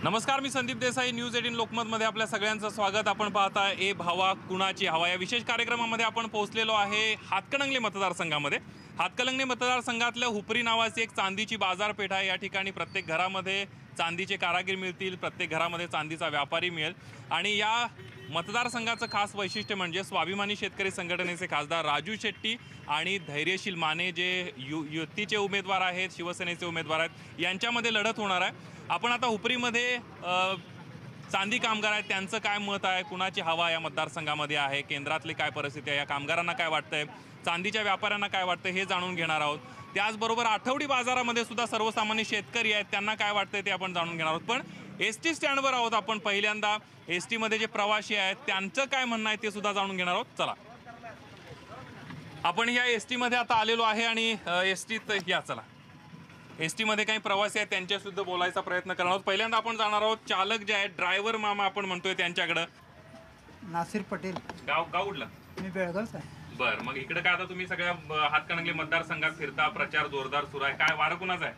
नमस्कार, मी संदीप देसाई. न्यूज 18 लोकमतमध्ये आपल्या सगळ्यांचं स्वागत. आपण पाहता ए भावा कुणाची हवा या विशेष कार्यक्रमामध्ये आपण पोहोचलेलो आहे हातकणंगले मतदारसंघामध्ये. हातकणंगले मतदारसंघातल्या हुपरी नावाची एक चांदीची बाजारपेठ आहे. या ठिकाणी प्रत्येक घरामध्ये चांदीचे कारागीर मिळतील, प्रत्येक घरामध्ये चांदीचा व्यापारी मिळेल. आणि या मतदारसंघाचं खास वैशिष्ट्य म्हणजे स्वाभिमानी शेतकरी संघटनेचे खासदार राजू शेट्टी आणि धैर्यशील माने जे युतीचे उमेदवार आहेत, शिवसेनेचे उमेदवार आहेत, यांच्यामध्ये लढत होणार आहे. आपण आता हुपरीमध्ये चांदी कामगार आहेत, त्यांचं काय मत आहे, कुणाची हवा या मतदारसंघामध्ये आहे, केंद्रातली काय परिस्थिती आहे, या कामगारांना काय वाटतंय, चांदीच्या व्यापाऱ्यांना काय वाटतं हे जाणून घेणार आहोत. त्याचबरोबर आठवडी बाजारामध्ये सुद्धा सर्वसामान्य शेतकरी आहेत, त्यांना काय वाटतंय ते आपण जाणून घेणार आहोत. पण एसटी स्टँडवर आहोत आपण, पहिल्यांदा एसटीमध्ये जे प्रवासी आहेत त्यांचं काय म्हणणं आहे ते सुद्धा जाणून घेणार आहोत. चला, आपण या एसटीमध्ये आता आलेलो आहे आणि एसटीत चला एसटीमध्ये काही प्रवासी आहेत त्यांच्यासुद्धा बोलायचा प्रयत्न करणार आहोत. पहिल्यांदा आपण जाणार आहोत चालक जे आहेत, ड्रायव्हर मामा आपण म्हणतोय त्यांच्याकडं. नासिर पटेल. गाव कुठलं? मी बेळगावचा आहे. बरं, मग इकडे काय आता तुम्ही सगळ्या हातकणंगले मतदारसंघात फिरता, प्रचार जोरदार सुरू आहे, काय वारं कुणाचं आहे?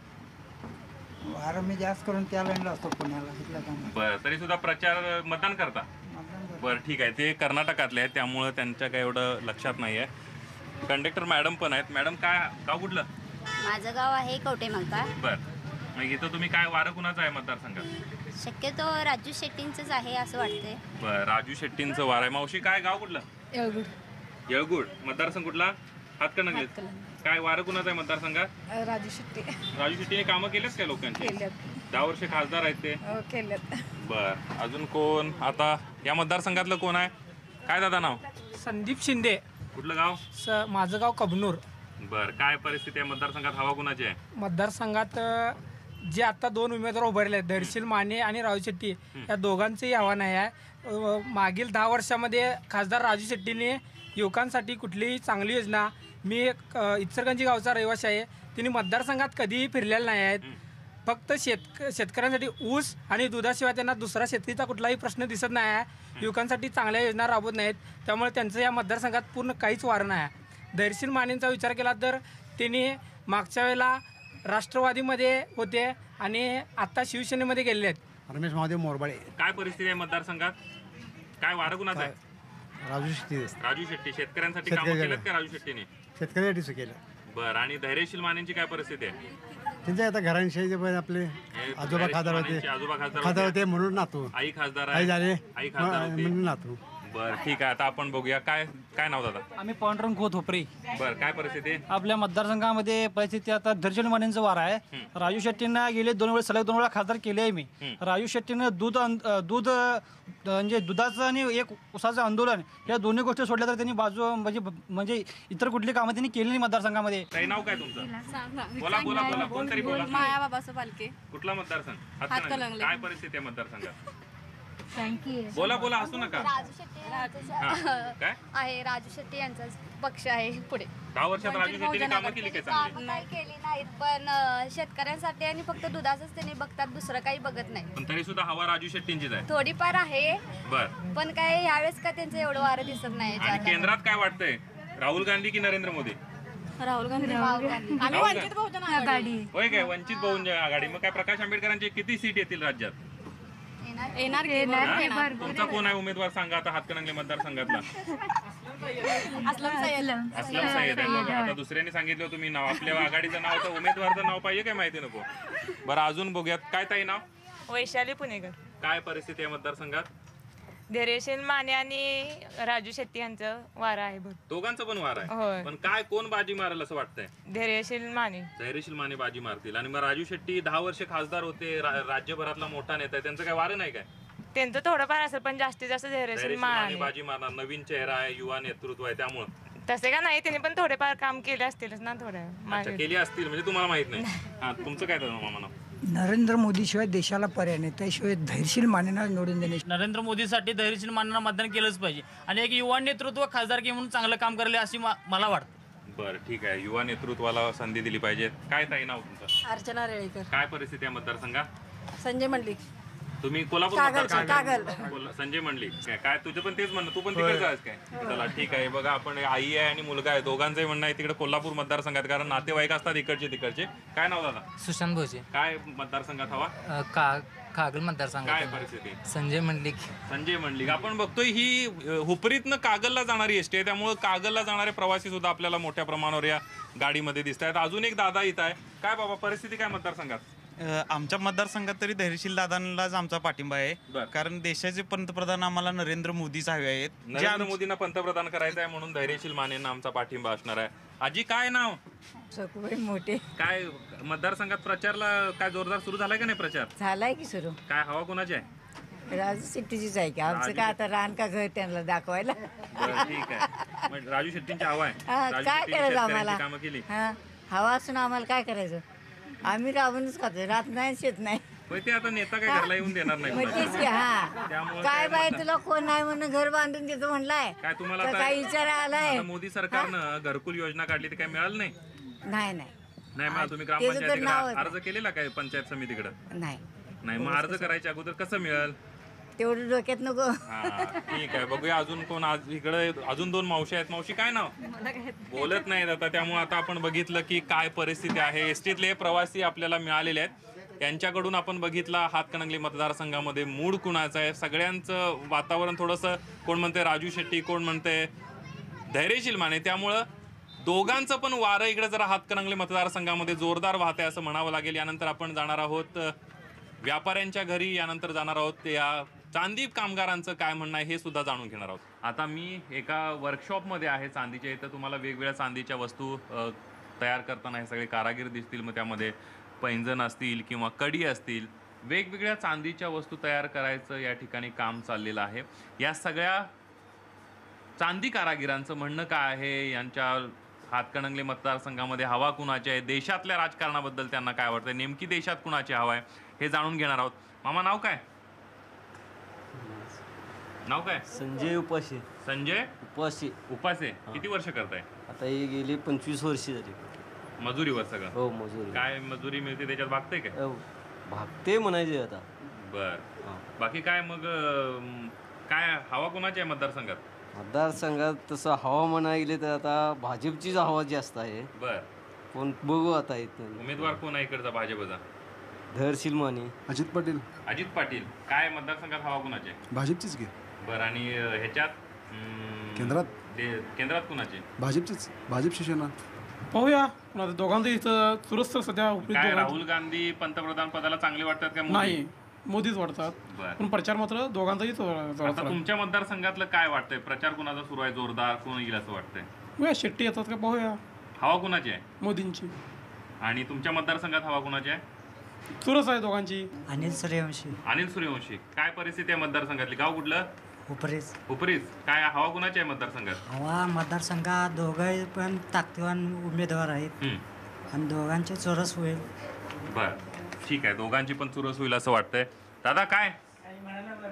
वारं मी जास्त करून त्या लाईनला असतो, पुण्याला इथल्या काम. बरं, तरी सुद्धा प्रचार मतदान करता? बरं, ठीक आहे. ते कर्नाटकातले आहेत त्यामुळं त्यांच्या काही एवढं लक्षात नाही आहे. कंडक्टर मॅडम पण आहेत. मॅडम, काय गाव कुठलं? माझं गाव आहे कवटेमंका. बरं, मग इथं तुम्ही काय वारं कुणाचं आहे मतदारसंघात? शक्यतो राजू शेट्टींचंच आहे असं वाटतंय. बरं, राजू शेट्टींचं वार आहे. मावशी, काय गाव कुठलं? येळगुड. मतदारसंघ कुठला? हातकणंगले. काय वारं कुणाचं आहे मतदारसंघात? राजू शेट्टी. राजू शेट्टीने कामं केलेत काय लोकांची? 10 वर्ष खासदार आहेत ते. केल्यात. बरं, अजून कोण आता या मतदारसंघातलं कोण आहे? काय दादा नाव? संदीप शिंदे. कुठलं गाव? माझं गाव कबनूर. बरं, काय परिस्थिती आहे मतदारसंघात, हवा कुणाची आहे? मतदारसंघात जे आता दोन उमेदवार उभारले आहेत, धैर्यशील माने आणि राजू शेट्टी, या दोघांचंही आव्हान आहे. मागील 10 वर्षामध्ये खासदार राजू शेट्टीने युवकांसाठी कुठलीही चांगली योजना, मी एक इचलकरंजी गावचा रहिवासी आहे, तिने मतदारसंघात कधीही फिरलेल्या नाही आहेत. फक्त शेतकऱ्यांसाठी ऊस आणि दुधाशिवाय त्यांना दुसरा शेतीचा कुठलाही प्रश्न दिसत नाही आहे. युवकांसाठी चांगल्या योजना राबवत नाहीत, त्यामुळे त्यांचं या मतदारसंघात पूर्ण काहीच वारं नाही आहे. धैर्यशील मानेंचा विचार केला तर त्यांनी मागच्या वेळेला राष्ट्रवादीमध्ये होते आणि आता शिवसेनेमध्ये गेलेले आहेत. रमेश महादेव मोरबाळे. काय परिस्थिती आहे मतदारसंघात? काय वारं कुणाचं आहे? राजू शेट्टी. राजू शेट्टी. शेतकऱ्यांसाठी कामं केलेत का राजू शेट्टीने? शेतकऱ्यासाठी केलं. बरं, आणि धैर्यशील मानेंची काय परिस्थिती आहे? त्यांच्या आता घरांशी आपले आजोबा खासदार होते, आजोबा खासदार होते म्हणून नातू. आई खासदार आई झाले आई खासदार होती म्हणून नातू. बरं, ठीक आहे. आता आपण बघूया काय काय नाव दादा? आम्ही पांडुरंग खोत हुपरी. बरं, काय परिस्थिती? आपल्या मतदारसंघामध्ये परिस्थिती आता धैर्यशील मानेंचं वार आहे. राजू शेट्टींना गेले 2 वेळा सलग 2 वेळा खासदार केले आहे मी. राजू शेट्टीनं दूध म्हणजे दुधाचं आणि एक उसाचं आंदोलन या दोन्ही गोष्टी सोडल्या तर त्यांनी बाजू म्हणजे इतर कुठली कामं त्यांनी केली नाही मतदारसंघामध्ये. काही नाव काय तुमचं? बोला बोला बोला, कोणतरी बोला. माया बाबाचं पालके. कुठला मतदारसंघ? हातकणंगले. काय परिस्थिती आहे मतदारसंघात? थँक्यू. बोला बोला, हसू नका. राजू शेट्टी काय आहे, राजू शेट्टी यांचा पक्ष आहे पुढे. 10 वर्षात राजू शेट्टीने कामं केली काय चांगली? कामं काही केली नाहीत, पण शेतकऱ्यांसाठी आणि फक्त दुधाचंच त्यांनी बघतात, दुसरं काही बघत नाही. पण तरी सुद्धा हवा राजू शेट्टींचीच आहे. थोडीफार आहे, बर. पण काय यावेळेस का त्यांचं एवढं वारं दिसत नाही. आणि केंद्रात काय वाटतंय, राहुल गांधी की नरेंद्र मोदी? राहुल गांधी. आम्ही राहुल वंचित बहुजन आघाडी. होय काय, वंचित बहुजन आघाडी. मग काय प्रकाश आंबेडकरांचे किती सीट येतील राज्यात? येणार तुमचा कोण आहे उमेदवार सांगा आता हातकणंगले मतदारसंघातला? असलम सय्यद आहे. बघा, आता दुसऱ्यांनी सांगितलं तुम्ही नाव, आपल्या आघाडीचं नाव तर उमेदवारचं नाव पाहिजे काय माहिती नको. बरं, अजून बघूयात. काय ताई नाव? वैशाली पुणेकर. काय परिस्थिती आहे मतदारसंघात? धैर्यशील माने आणि राजू शेट्टी यांचं वारं आहे भरपूर. दोघांचं पण वार आहे, होय. पण काय कोण बाजी मारेल असं वाटतंय? धैर्यशील माने. धैर्यशील माने बाजी मारतील. आणि मग राजू शेट्टी 10 वर्ष खासदार होते, राज्यभरातला मोठा नेता आहे, त्यांचं काय वारं नाही काय? त्यांचं थोडंफार असेल, पण जास्तीत जास्त धैर्यशील माने. बाजी मारणार, नवीन चेहरा आहे, युवा नेतृत्व आहे, त्यामुळे तसे का नाही, त्यांनी पण थोडेफार काम केले असतीलच ना. थोडं केली असतील म्हणजे तुम्हाला माहित नाही. हा, तुमचं काय मामा? नरेंद्र मोदीशिवाय देशाला पर्याय नाही, त्याशिवाय धैर्यशील मानेंना निवडून देणे. नरेंद्र मोदीसाठी धैर्यशील मानेंना मतदान केलंच पाहिजे आणि एक युवा नेतृत्व खासदारकी म्हणून चांगलं काम करेल अशी मला वाटतं. बरं, ठीक आहे. युवा नेतृत्वाला संधी दिली पाहिजे. काय ताई नाव तुमचं? अर्चना रेळेकर. काय परिस्थिती आहे मतदारसंघात? संजय मंडलिक. तुम्ही कोल्हापूर संजय मंडलिक काय तुझं पण तेच म्हणणं, तू पण तिकडे आहेस काय? चला ठीक आहे. बघा आपण आई आहे आणि मुलगा आहे, दोघांचंही म्हणणं आहे तिकडे कोल्हापूर मतदारसंघात, कारण नातेवाईक असतात इकडचे तिकडचे. काय नाव दादा? सुशांत भोजे. काय मतदारसंघात हवा? कागल मतदारसंघ. काय परिस्थिती? संजय मंडलिक. संजय मंडलिक. आपण बघतोय ही हुपरीतनं कागलला जाणारी एसटी आहे, त्यामुळे कागलला जाणारे प्रवासी सुद्धा आपल्याला मोठ्या प्रमाणावर या गाडीमध्ये दिसत आहेत. अजून एक दादा इथं आहे. काय बाबा परिस्थिती काय मतदारसंघात? आमच्या मतदारसंघात तरी धैर्यशील दादांनाच आमचा पाठिंबा आहे, कारण देशाचे पंतप्रधान आम्हाला नरेंद्र मोदीच हवे आहेत. नरेंद्र मोदींना पंतप्रधान करायचं आहे म्हणून धैर्यशील मानेंना आमचा पाठिंबा असणार आहे. आजी काय नाव? सकुबाई मोठे. काय मतदारसंघात प्रचारला काय जोरदार सुरू झालाय का नाही प्रचार? झालाय की सुरू. काय हवा कोणाची आहे? राजू शेट्टीचीच आहे की, आमचं काय आता रान का घर त्यांना दाखवायला. बरं, ठीक आहे. मग राजू शेट्टींची हवा आहे. राजू काय शेट्टींनी करायचं शेतकऱ्यांची आम्हाला? कामं केली. हवा असून आम्हाला काय करायचं? आम्ही राबूनच खातो, रात नाही शेत नाही. पण ते आता नेता काय घरला येऊन देणार नाही मग तेच की. त्यामुळे काय बाय तुला कोण नाही म्हणून घर बांधून देतो म्हणलाय, काय तुम्हाला तर काय विचार आलाय? आता मोदी सरकारनं घरकुल योजना काढली, ते काय मिळालं नाही? नाही नाही मिळालं. तुम्ही त्याचं तर ग्रामपंचायतीकडे नाव आहे. अर्ज केलेला काय पंचायत समितीकडे? नाही, नाही. मग अर्ज करायच्या अगोदर कसं मिळेल? तेवढं डोक्यात नको. हा ठीक आहे. बघूया अजून कोण. आज इकडे अजून 2 मावशी आहेत. मावशी काय नाव? बोलत नाहीत आता, त्यामुळे आता आपण बघितलं की काय परिस्थिती आहे. एसटीतले प्रवासी आपल्याला मिळालेले आहेत, यांच्याकडून आपण बघितला हातकणंगले मतदारसंघामध्ये मूड कुणाचं आहे. सगळ्यांचं वातावरण थोडंसं, कोण म्हणते राजू शेट्टी, कोण म्हणते धैर्यशील माने, त्यामुळं दोघांचं पण वारं इकडे जरा हातकणंगले मतदारसंघामध्ये जोरदार वाहत आहे असं म्हणावं लागेल. यानंतर आपण जाणार आहोत व्यापाऱ्यांच्या घरी, यानंतर जाणार आहोत या चांदी कामगारांचं काय म्हणणं आहे हे सुद्धा जाणून घेणार आहोत. आता मी एका वर्कशॉपमध्ये आहे चांदीच्या इथं. तुम्हाला वेगवेगळ्या चांदीच्या वस्तू तयार करताना हे सगळे कारागीर दिसतील. मग त्यामध्ये पैंजण असतील किंवा कडी असतील, वेगवेगळ्या चांदीच्या वस्तू तयार करायचं या ठिकाणी काम चाललेलं आहे. या सगळ्या चांदी कारागिरांचं म्हणणं काय आहे, यांच्या हातकणंगले मतदारसंघामध्ये हवा कुणाची आहे, देशातल्या राजकारणाबद्दल त्यांना काय वाटतं, नेमकी देशात कुणाची हवा आहे हे जाणून घेणार आहोत. मामा नाव काय? नाव काय? संजय उपासे. संजय उपासे. उपासे. किती वर्ष करताय? आता हे गेली 25 वर्ष झाली. मजुरीवर सगळं? हो मजुरी. काय मजुरी मिळते त्याच्यात भागते काय? भागते म्हणायचे आता. बर. बाकी काय मग काय हवा कोणाची आहे मतदारसंघात? मतदारसंघात तसं हवा म्हणायला गेले तर आता भाजपचीच हवा जास्त आहे. बर. पण बघू आता इथं उमेदवार कोण आहे इकडचा भाजपचा? धैर्यशील माने. अजित पाटील. अजित पाटील. काय मतदारसंघात हवा कोणाची आहे? भाजपचीच घे. बरं. आणि ह्याच्यात केंद्रात कोणाची? भाजपचीच. भाजप शिवसेना. पाहूया दोघांचं इथं सुरस्त सध्या. काय राहुल गांधी पंतप्रधान पदाला चांगले वाटतात का? नाही, मोदीच वाटतात. पण प्रचार मात्र दोघांचाही. आता तुमच्या मतदारसंघातलं काय वाटतंय? प्रचार कोणाचा सुरू आहे जोरदार? कोण येईल असं वाटतंय? शेट्टी येतात का पाहूया. हवा कोणाची आहे? मोदींची. आणि तुमच्या मतदारसंघात हवा कोणाची आहे? सुरस आहे दोघांची. अनिल सूर्यवंशी. अनिल सूर्यवंशी. काय परिस्थिती आहे मतदारसंघातली? गाव कुठलं? उपरीच. उपरीच. काय हवा कोणाची आहे मतदारसंघात? हवा मतदारसंघात दोघे पण ताकदवान उमेदवार आहेत आणि दोघांचे चोरस होईल. बर ठीक आहे. दोघांची पण चुरस होईल असं वाटतंय. दादा काय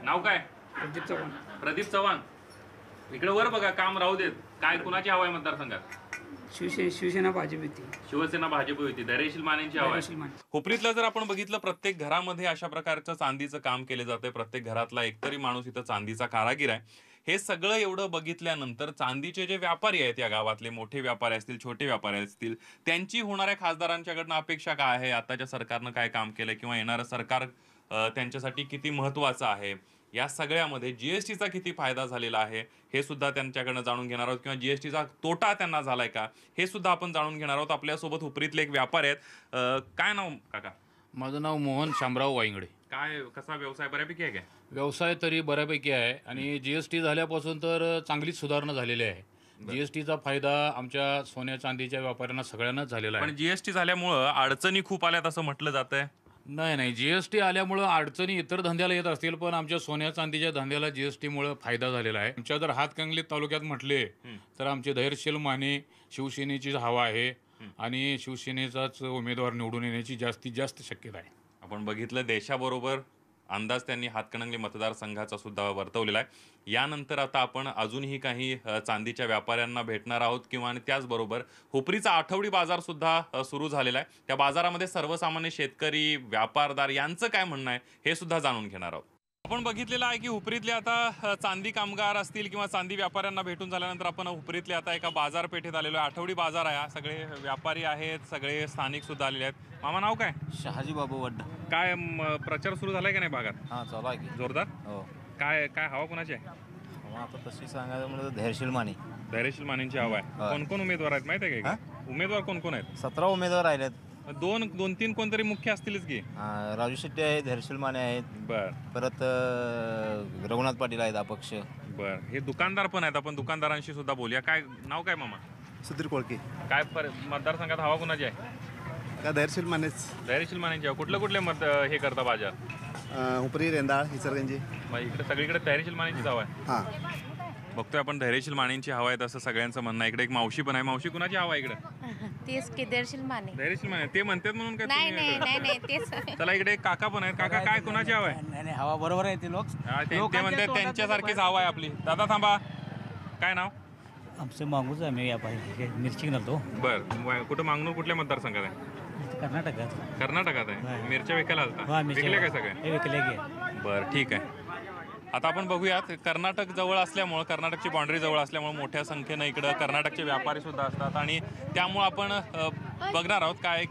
नाव काय? प्रदीप चव्हाण. प्रदीप चव्हाण. इकडे वर बघा, काम राहू देत. काय कुणाची हवा आहे मतदारसंघात? शिवसेना भाजप येते. शिवसेना भाजप होती. धैर्यशील मानेंची हवा आहे. हुपरीतलं जर आपण बघितलं, प्रत्येक घरामध्ये अशा प्रकारचं चांदीचं काम केलं जातंय. प्रत्येक घरातला एकतरी माणूस इथं चांदीचा कारागीर आहे. हे सगळं एवढं बघितल्यानंतर चांदीचे जे व्यापारी आहेत या गावातले, मोठे व्यापारी असतील, छोटे व्यापारी असतील, त्यांची होणाऱ्या खासदारांच्याकडनं अपेक्षा काय आहे, आताच्या सरकारनं काय काम केलंय किंवा येणारं सरकार त्यांच्यासाठी किती महत्त्वाचं आहे, या सगळ्यामध्ये जीएसटीचा किती फायदा झालेला आहे हे सुद्धा त्यांच्याकडनं जाणून घेणार आहोत, किंवा जीएसटीचा तोटा त्यांना झालाय का हे सुद्धा आपण जाणून घेणार आहोत. आपल्यासोबत हुपरीतले एक व्यापारी आहेत. काय नाव काका? माझं नाव मोहन शामराव वाईंगडे. काय कसा व्यवसाय? बऱ्यापैकी आहे काय? व्यवसाय तरी बऱ्यापैकी आहे आणि जीएसटी झाल्यापासून तर चांगलीच सुधारणा झालेली आहे. जीएसटीचा फायदा आमच्या सोन्या चांदीच्या व्यापाऱ्यांना सगळ्यांनाच झालेला आहे. पण जीएसटी झाल्यामुळं अडचणी खूप आल्यात असं म्हटलं जातंय. नाही, जीएसटी आल्यामुळं अडचणी इतर धंद्याला येत असतील, पण आमच्या सोन्या चांदीच्या धंद्याला जीएसटीमुळे फायदा झालेला आहे. आमच्या जर हातकणंगले तालुक्यात म्हटले तर आमचे धैर्यशील माने शिवसेनेची हवा आहे आणि शिवसेनेचाच उमेदवार निवडून येण्याची जास्तीत जास्त शक्यता आहे. आपण बघितलं देशाबरोबर अंदाज त्यांनी हातकणंगले मतदारसंघाचा सुद्धा वर्तवलेला आहे. यानंतर आता आपण अजूनही काही चांदीच्या व्यापाऱ्यांना भेटणार आहोत किंवा आणि त्याचबरोबर हुपरीचा आठवडी बाजार सुद्धा सुरू झालेला आहे. त्या बाजारामध्ये सर्वसामान्य शेतकरी, व्यापारदार यांचं काय म्हणणं आहे हे सुद्धा जाणून घेणार आहोत. आपण बघितलेलं आहे की हुपरीतले आता चांदी कामगार असतील किंवा चांदी व्यापाऱ्यांना भेटून झाल्यानंतर आपण हुपरीतले आता एका बाजारपेठेत आलेलो आहे. आठवडी बाजार आहे. सगळे व्यापारी आहेत, सगळे स्थानिक सुद्धा आलेले आहेत. मामा नाव काय? शहाजी बाबू वड्ड. काय प्रचार सुरू झालाय का नाही भागात? हां चालू आहे की जोरदार. हो. काय काय हवा कोणाची आहे? हवा आता तशी सांगायचं म्हणजे धैर्यशील माने. धैर्यशील मानेंची हवा आहे. कोण कोण उमेदवार आहेत माहिती आहे का? उमेदवार कोण कोण आहेत? 17 उमेदवार राहिलेत. दोन तीन कोणतरी मुख्य असतीलच की. राजू शेट्टी आहेत, धैर्यशील माने आहेत. बर. परत रघुनाथ पाटील आहेत अपक्ष. बर. हे दुकानदार पण आहेत. आपण दुकानदारांशी सुद्धा बोलूया. काय नाव काय मामा? सुधीर कोळके. काय मतदारसंघात हवा कोणाची आहे? का धैर्यशील मानेच. धैर्यशील मानेंची हवा. कुठले मत हे करता बाजार? हुपरी, रेंदाळ, इचलकरंजी. मग इकडे सगळीकडे धैर्यशील मानेंचीच हवा आहे. हां. बघतोय आपण धैर्यशील मानेंची हवा आहे असं सगळ्यांचं म्हणणं आहे. इकडे एक मावशी पण आहे. मावशी कुणाची हवा आहे इकडे? तेच की धैर्यशील माने. धैर्यशील माने ते म्हणतात म्हणून काय नाही तुम्ही नाही नाही तेच. चला इकडे एक काका पण आहेत. काका काय कुणाची हवा आहे? नाही हवा बरोबर आहे ते लोक ते म्हणतात त्यांच्यासारखीच हवा आहे आपली. दादा थांबा. काय नाव? आमचं मागूच आम्ही व्यापारी मिरची घालतो. बर. कुठं मागणूर कुठल्या मतदारसंघात आहे? कर्नाटकात आहे. मिरच्या विकायला आलता? विकले काय सगळे? विकले की. बरं ठीक आहे. आता आपण बघूयात. कर्नाटक जवळ असल्यामुळं, कर्नाटकची बाँड्री जवळ असल्यामुळे मोठ्या संख्येनं इकडं कर्नाटकचे व्यापारी सुद्धा असतात आणि त्यामुळं आपण बघणार आहोत काय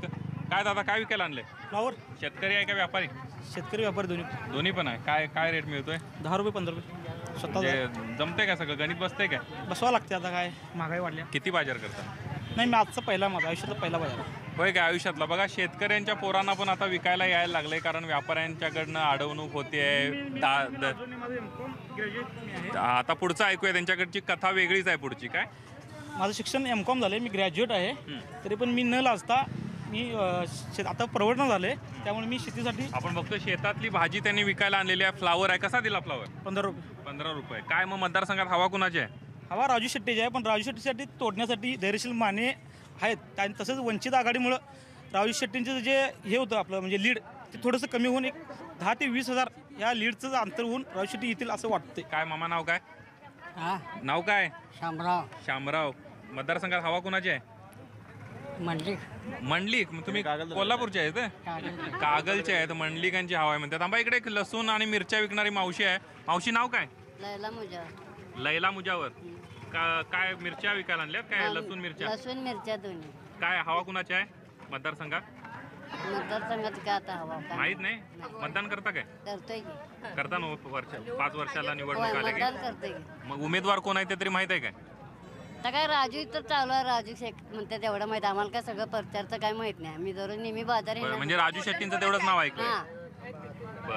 दादा काय विकायला आणले? फ्लावर. शेतकरी आहे का व्यापारी? शेतकरी व्यापारी दोन्ही पण आहे. काय रेट मिळतोय? 10 रुपये 15 रुपये. स्वतः जमते का सगळं? गणित बसतंय काय? बसवा लागते आता काय महागाई वाढल्या. किती बाजार करता? नाही मी आजचा पहिला माझा आयुष्यातला पहिला बाजार. होय काय आयुष्यातला? बघा शेतकऱ्यांच्या पोरांना पण आता विकायला यायला लागले कारण व्यापाऱ्यांच्याकडनं अडवणूक होते. आता पुढचं ऐकूया. त्यांच्याकडची कथा वेगळीच आहे पुढची. काय? माझं शिक्षण M.Com झालं. मी ग्रॅज्युएट आहे. तरी पण मी न लाजता मी आता प्रवडणं झाले त्यामुळे मी शेतीसाठी. आपण बघतो शेतातली भाजी त्यांनी विकायला आणलेली आहे. फ्लावर आहे. कसा दिला फ्लावर? 15 रुपये. 15 रुपये. काय मग मतदारसंघात हवा कुणाची आहे? हवा राजू शेट्टीची आहे. पण राजू शेट्टीसाठी तोडण्यासाठी धैर्यशील माने आहेत आणि तसंच वंचित आघाडीमुळं राजू शेट्टींचं जे हे होतं आपलं म्हणजे लीड ते थोडंसं कमी होऊन एक 10 ते 20 हजार या लीडचं अंतर होऊन राजू शेट्टी येतील असं वाटते. काय मामा नाव काय? नाव काय? शामराव. मतदारसंघात हवा कुणाची आहे? मंडलिक. तुम्ही कोल्हापूरचे आहेत? कागलचे आहेत. मंडलिकांची हवा आहे म्हणतात. थांबा इकडे एक लसूण आणि मिरच्या विकणारी मावशी आहे. मावशी नाव काय? लैला मुजावर. काय मिरच्या विकायला आणल्यात? काय लसूण मिरच्या दोन्ही. काय हवा कुणाची आहे मतदारसंघात? काय आता हवा माहित नाही. मतदान करता काय? करतोय करता ना 5 वर्षाला निवडणूक आले की. मग उमेदवार कोण आहे ते तरी माहित आहे काय? आता काय राजू तर चालू आहे. राजू शेख म्हणते तेवढं माहित. आम्हाला काय सगळं प्रचारचं काय माहित नाही. आम्ही दररोज नेहमी बाजार म्हणजे राजू शेट्टींचं तेवढंच नाव ऐकलं.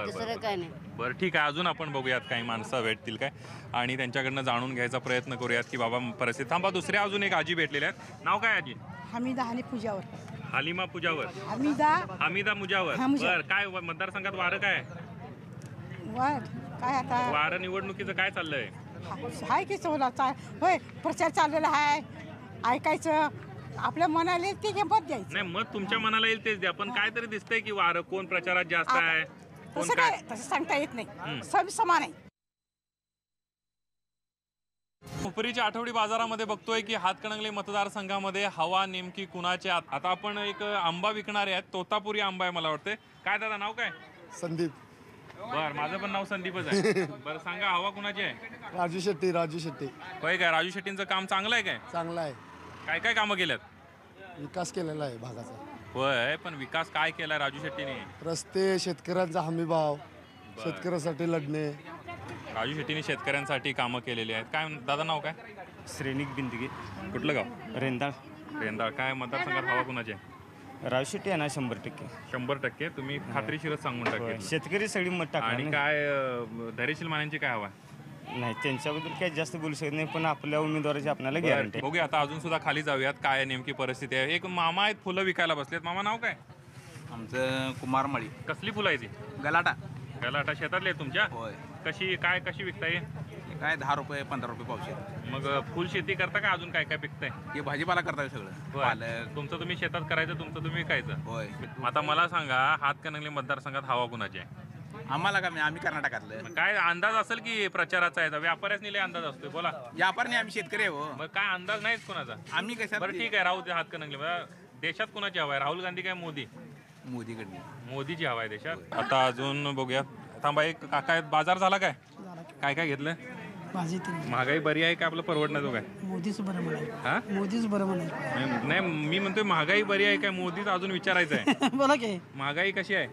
दुसरं काय नाही. बरं ठीक आहे. अजून आपण बघूयात काही माणसं भेटतील काय आणि त्यांच्याकडनं जाणून घ्यायचा प्रयत्न करूयात की बाबा परिस्थिती. थांबा दुसऱ्या अजून एक आजी भेटलेल्या आहेत. नाव काय आजी? हमीदा पूजावर. हालिमा पुजावर. हमीदा मुजावर. बर. काय मतदारसंघात वारं काय? काय आता वारं निवडणुकीचं काय चाललंय? हाय की सोलाचा होय प्रचार चाललेला आहे. ऐकायचं आपल्या मनाला येईल ते मत द्यायचं. नाही मत तुमच्या मनाला येईल तेच द्या. पण काय तरी दिसतंय की वारं कोण प्रचारात जास्त आहे? तसं काय तसं सांगता येत नाही. सब समान आहे. हुपरीच्या आठवडी बाजारामध्ये बघतोय की हातकणंगले मतदारसंघामध्ये हवा नेमकी कुणाची? आता आपण एक आंबा विकणारे आहेत. तोतापुरी आंबा आहे मला वाटतं. काय दादा नाव काय? संदीप. बर. माझं पण नाव संदीपच आहे. बरं सांगा हवा कुणाची आहे? राजू शेट्टी. होय काय? राजू शेट्टींचं काम चांगलं आहे काय? चांगला आहे. काय काय कामं केल्यात? विकास केलेला आहे भागाचा. होय. पण विकास काय केलाय राजू शेट्टीने? रस्ते, शेतकऱ्यांचा हमीभाव, शेतकऱ्यांसाठी लढणे. राजू शेट्टीने शेतकऱ्यांसाठी कामं केलेली आहेत. काय दादा नाव काय? श्रेणिक बिंदगी. कुठलं गाव? रेंदाळ. काय मतदारसंघात हवा कुणाची आहे? राजू शेट्टी आहे ना 100%. 100% तुम्ही खात्रीशीरच सांगून टाकले. शेतकरी सगळी मत टाकणार. आणि काय धैर्यशील मानेंची काय हवा? नाही त्यांच्याबद्दल काही जास्त बोलू शकत नाही पण आपल्या उमेदवाराची आपल्याला गॅरंटी. बघूया आता अजून सुद्धा खाली जाऊयात. काय नेमकी परिस्थिती आहे? एक मामा आहेत फुलं विकायला बसलेत. मामा नाव काय? आमचं कुमारमाळी. कसली फुलं आहे ती? गलाटा शेतातली आहे तुमच्या? होय. कशी विकताय? काय 10 रुपये 15 रुपये पावशेर. मग फुल शेती करता का अजून काय काय पिकतंय? हे भाजीपाला करताय सगळं. तुमचं तुम्ही शेतात करायचं, तुमचं तुम्ही विकायचं. होय. आता मला सांगा हातकणंगले मतदारसंघात हवा कुणाची आहे? आम्हाला का आम्ही कर्नाटकातलं. काय अंदाज असेल की प्रचाराचा आहे व्यापाऱ्याच लय अंदाज असतोय बोला. व्यापार नाही, आम्ही शेतकरी आहे हो. मग काय अंदाज नाहीच कोणाचा. आम्ही कशा बरं ठीक आहे राहू दे हातकणंगले. देशात कोणाची हवा आहे राहुल गांधी काय मोदी. मोदीकडनं. मोदीची हवा आहे देशात. आता अजून बघूया. थांबा एक काका बाजार झाला काय काय काय घेतलं. भाजी महागाई बरी आहे का आपलं परवडणार काय. मोदीच बरं म्हणायचं. हा मोदीच बरं म्हणायचं. नाही मी म्हणतोय महागाई बरी आहे काय मोदीच अजून विचारायचं आहे. बोला की महागाई कशी आहे.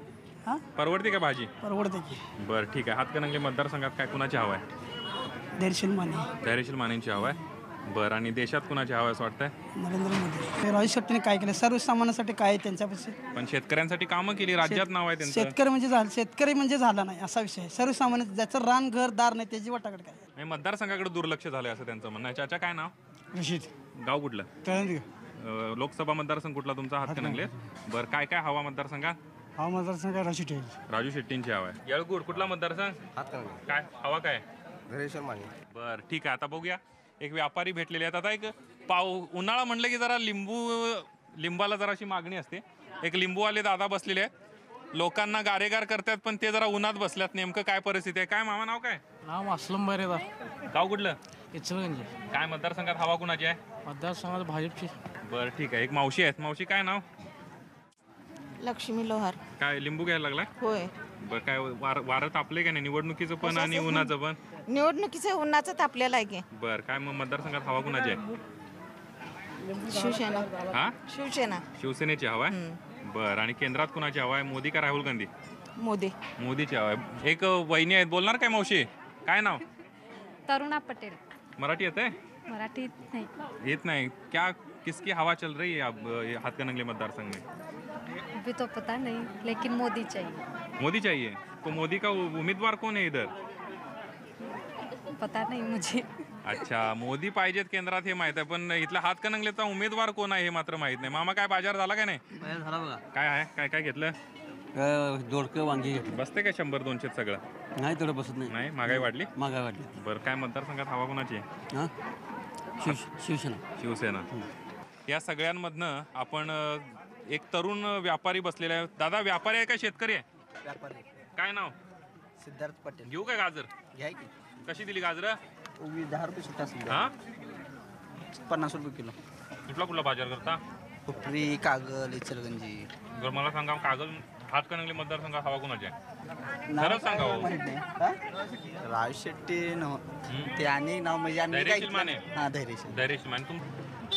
हा? परवडते का भाजी. परवडते की. बरं ठीक आहे. हातकणंगले मतदारसंघात काय कुणाची हवा आहे. धैर्यशील माने. धैर्यशील मानेंची हवा आहे. बरं आणि देशात कुणाची हवा आहे असं वाटतंय. नरेंद्र मोदी. राजू शेट्टीने काय केलं सर्वसामान्यांसाठी काय त्यांच्यापाशी. पण शेतकऱ्यांसाठी कामं केली राज्यात नाव आहे त्यांचं. शेतकरी म्हणजे झाला नाही असा विषय. सर्वसामान्य ज्याचं रान घर दार नाही त्याची वाटाकडे काय. आणि मतदारसंघाकडे दुर्लक्ष झालंय असं त्यांचं म्हणणं आहे. चाचा काय नाव. रशीद. गाव कुठलं. लोकसभा मतदारसंघ कुठला तुमचा हातकणंगले. बरं काय काय हवा मतदारसंघात. हा मतदारसंघ राजू शेट्टींची हवा आहे. येळगुड कुठला मतदारसंघ. काय हवा काय. धैर्यशील माने. बरं ठीक आहे. आता बघूया एक व्यापारी भेटलेले आहेत. आता एक उन्हाळा म्हणलं की जरा लिंबाला जराशी मागणी असते. एक लिंबूवाले दादा बसलेले आहेत. लोकांना गारेगार करतात पण ते जरा उन्हात बसल्यात. नेमकं काय परिस्थिती आहे. काय मामा नाव काय. नाव असलम बरेदा. गाव कुठलं. इचलगंजी. काय मतदारसंघात हवा कुणाची आहे. मतदारसंघात भाजपची. बरं ठीक आहे. एक मावशी आहेत. मावशी काय नाव. लक्ष्मी लोहार. काय लिंबू घ्यायला लागलाय. होय. बरं काय वारं तापले का नाही निवडणुकीचं पण आणि उन्हाचं पण. निवडणुकीचं उन्हाचं तापलेलं आहे की. बरं काय मग मतदारसंघात हवा कुणाची आहे. शिवसेना. हा शिवसेना. शिवसेनेची हवा आहे. बरं आणि केंद्रात कुणाची हवा आहे मोदी का राहुल गांधी. मोदीची हवा आहे. एक वहिनी आहेत बोलणार काय मावशी. काय नाव. तरुणा पटेल. मराठी येत आहे. मराठी नाही येत नाही. क्या किसकी हवा चल रही है अब हाथकणंगले मतदारसंघ में. अभी तो पता नहीं लेकिन मोदी चाहिए. मोदी चाहिए. तो मोदी का उम्मीदवार कौन है इधर. पता नहीं मुझे. अच्छा मोदी पाहिजेत केंद्रात हे माहित आहे पण इथला हातकणंगलेचा उमेदवार कोण आहे हे मात्र माहित नाही. मामा काय बाजार झाला काय नाही. झाला बघा. काय आहे काय काय घेतलं. दोडकं वांगी घेतली. बसते काय 100-200 सगळं. नाही तेवढं बसत नाही. नाही महागाई वाढली. महागाई वाढली. बरं काय मतदारसंघात हवा कोणाची आहे. हां शिवसेना. शिवसेना. या सगळ्यांमधनं आपण एक तरुण व्यापारी बसलेला आहे. दादा व्यापारी आहे का शेतकरी आहे. व्यापारी. काय नाव. सिद्धार्थ पटेल. घेऊ काय गाजर. घ्या की. कशी दिली गाजर. 10 रुपये सुट्टा असेल. हा 50 रुपये किलो. कुठला बाजार करता. हुपरी कागल इचलगंजी. जर मला सांगा कागल हातकणंगले मतदारसंघात हवा कोणाची आहे. खरंच सांगा. राजू शेट्टी ते आणि नाव म्हणजे धैर्यशील माने. धैर्यशील माने.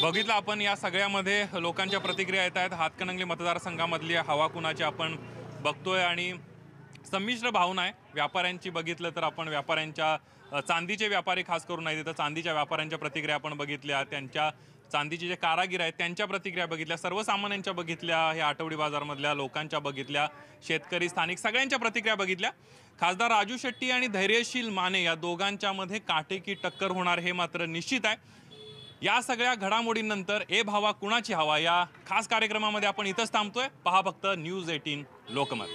बघितलं आपण या सगळ्यामध्ये लोकांच्या प्रतिक्रिया येत आहेत. हातकणंगले मतदारसंघामधली हवा कुणाची आपण बघतोय आणि संमिश्र भावना आहे. व्यापाऱ्यांची बघितलं तर आपण व्यापाऱ्यांच्या चांदीचे व्यापारी खास करून नाही तिथं चांदीच्या व्यापाऱ्यांच्या प्रतिक्रिया आपण बघितल्या. त्यांच्या चांदीचे जे कारागीर आहेत त्यांच्या प्रतिक्रिया बघितल्या. सर्वसामान्यांच्या बघितल्या. हे आठवडी बाजारमधल्या लोकांच्या बघितल्या. शेतकरी स्थानिक सगळ्यांच्या प्रतिक्रिया बघितल्या. खासदार राजू शेट्टी आणि धैर्यशील माने या दोघांच्यामध्ये काटेकी टक्कर होणार हे मात्र निश्चित आहे. या सगळ्या घडामोडींनंतर ए भावा कुणाची हवा या खास कार्यक्रमामध्ये आपण इथंच थांबतोय. पहा फक्त न्यूज 18 लोकमत.